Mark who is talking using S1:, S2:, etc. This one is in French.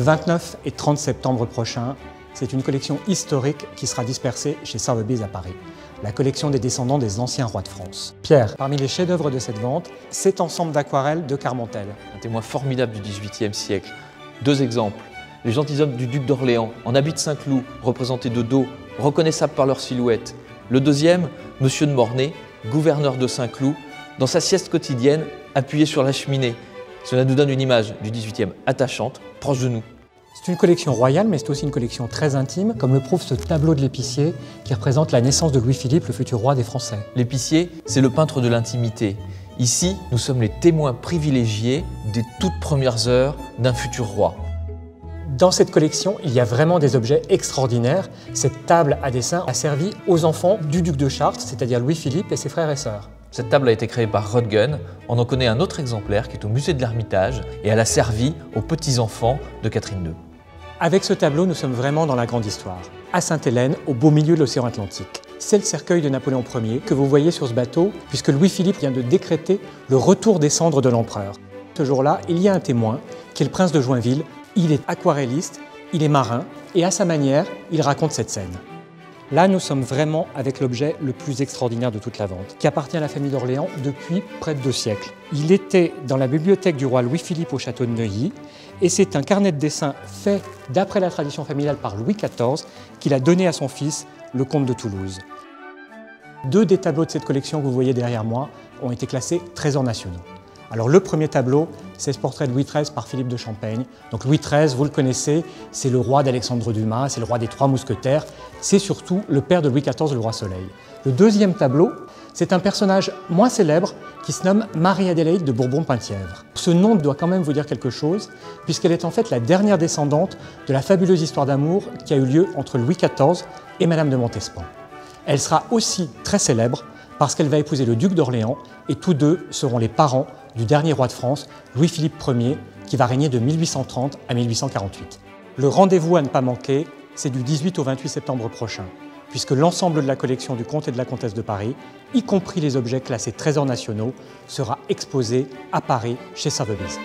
S1: 29 et 30 septembre prochains, c'est une collection historique qui sera dispersée chez Sotheby's à Paris, la collection des descendants des anciens rois de France. Pierre, parmi les chefs-d'œuvre de cette vente, cet ensemble d'aquarelles de Carmontel.
S2: Un témoin formidable du XVIIIe siècle. Deux exemples. Les gentilshommes du duc d'Orléans, en habit de Saint-Cloud, représentés de dos, reconnaissables par leur silhouette. Le deuxième, Monsieur de Mornay, gouverneur de Saint-Cloud, dans sa sieste quotidienne, appuyé sur la cheminée. Cela nous donne une image du XVIIIe attachante, proche de nous.
S1: C'est une collection royale, mais c'est aussi une collection très intime, comme le prouve ce tableau de l'épicier qui représente la naissance de Louis-Philippe, le futur roi des Français.
S2: L'épicier, c'est le peintre de l'intimité. Ici, nous sommes les témoins privilégiés des toutes premières heures d'un futur roi.
S1: Dans cette collection, il y a vraiment des objets extraordinaires. Cette table à dessin a servi aux enfants du duc de Chartres, c'est-à-dire Louis-Philippe et ses frères et sœurs.
S2: Cette table a été créée par Röttgen. On en connaît un autre exemplaire qui est au musée de l'Ermitage et elle a servi aux petits-enfants de Catherine II.
S1: Avec ce tableau, nous sommes vraiment dans la grande histoire. À Sainte-Hélène, au beau milieu de l'océan Atlantique. C'est le cercueil de Napoléon Ier que vous voyez sur ce bateau, puisque Louis-Philippe vient de décréter le retour des cendres de l'empereur. Ce jour-là, il y a un témoin, qui est le prince de Joinville. Il est aquarelliste, il est marin, et à sa manière, il raconte cette scène. Là, nous sommes vraiment avec l'objet le plus extraordinaire de toute la vente, qui appartient à la famille d'Orléans depuis près de 2 siècles. Il était dans la bibliothèque du roi Louis-Philippe au château de Neuilly, et c'est un carnet de dessin fait d'après la tradition familiale par Louis XIV qu'il a donné à son fils, le comte de Toulouse. 2 des tableaux de cette collection que vous voyez derrière moi ont été classés trésors nationaux. Alors le premier tableau, c'est ce portrait de Louis XIII par Philippe de Champaigne. Donc Louis XIII, vous le connaissez, c'est le roi d'Alexandre Dumas, c'est le roi des 3 mousquetaires, c'est surtout le père de Louis XIV, le roi Soleil. Le deuxième tableau, c'est un personnage moins célèbre qui se nomme Marie-Adélaïde de Bourbon-Penthièvre. Ce nom doit quand même vous dire quelque chose, puisqu'elle est en fait la dernière descendante de la fabuleuse histoire d'amour qui a eu lieu entre Louis XIV et Madame de Montespan. Elle sera aussi très célèbre parce qu'elle va épouser le duc d'Orléans et tous deux seront les parents du dernier roi de France, Louis-Philippe Ier, qui va régner de 1830 à 1848. Le rendez-vous à ne pas manquer, c'est du 18 au 28 septembre prochain, puisque l'ensemble de la collection du comte et de la comtesse de Paris, y compris les objets classés trésors nationaux, sera exposé à Paris chez Sotheby's.